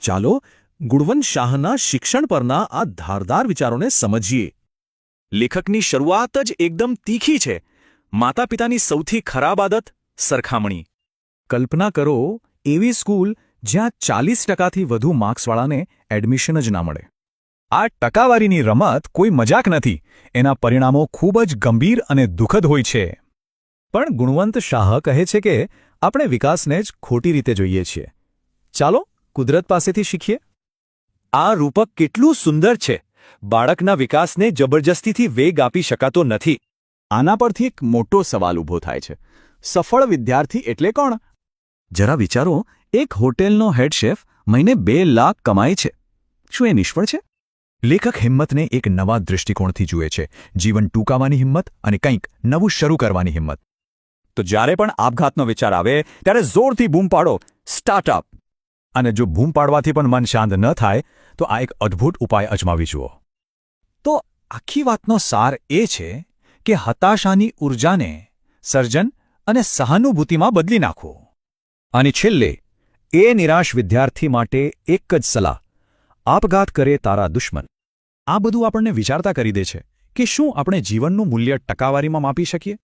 ચાલો ગુણવંત શાહના શિક્ષણ પરના આ ધારદાર વિચારોને સમજીએ. લેખકની શરૂઆત જ એકદમ તીખી છે. માતા પિતાની સૌથી ખરાબ આદત સરખામણી. કલ્પના કરો એવી સ્કૂલ જ્યાં 40%થી વધુ માર્ક્સવાળાને એડમિશન જ ના મળે. આ ટકાવારીની રમત કોઈ મજાક નથી. એના પરિણામો ખૂબ જ ગંભીર અને દુઃખદ હોય છે. પણ ગુણવંત શાહ કહે છે કે આપણે વિકાસને જ ખોટી રીતે જોઈએ છીએ. ચાલો કુદરત પાસેથી શીખીએ. આ રૂપક કેટલું સુંદર છે. બાળકના વિકાસને જબરજસ્તીથી વેગ આપી શકાતો નથી. આના પરથી એક મોટો સવાલ ઊભો થાય છે. સફળ વિદ્યાર્થી એટલે કોણ? જરા વિચારો, એક હોટેલનો હેડ શેફ મહિને 2 લાખ કમાય છે. શું એ નિષ્ફળ છે? લેખક હિંમતને એક નવા દૃષ્ટિકોણથી જુએ છે. જીવન ટૂંકાવાની હિંમત અને કંઈક નવું શરૂ કરવાની હિંમત. તો જ્યારે પણ આપઘાતનો વિચાર આવે ત્યારે જોરથી બૂમ પાડો, સ્ટાર્ટઅપ. અને જો બૂમ પાડવાથી પણ મન શાંત ન થાય તો આ એક અદ્ભુત ઉપાય અજમાવી જુઓ. તો આખી વાતનો સાર એ છે કે હતાશાની ઊર્જાને સર્જન અને સહાનુભૂતિમાં બદલી નાખો. અને છેલ્લે એ નિરાશ વિદ્યાર્થી માટે એક જ સલાહ: આપઘાત કરે તારા દુશ્મન. આ બધું આપણને વિચારતા કરી દે છે કે શું આપણે જીવનનું મૂલ્ય ટકાવારીમાં માપી શકીએ?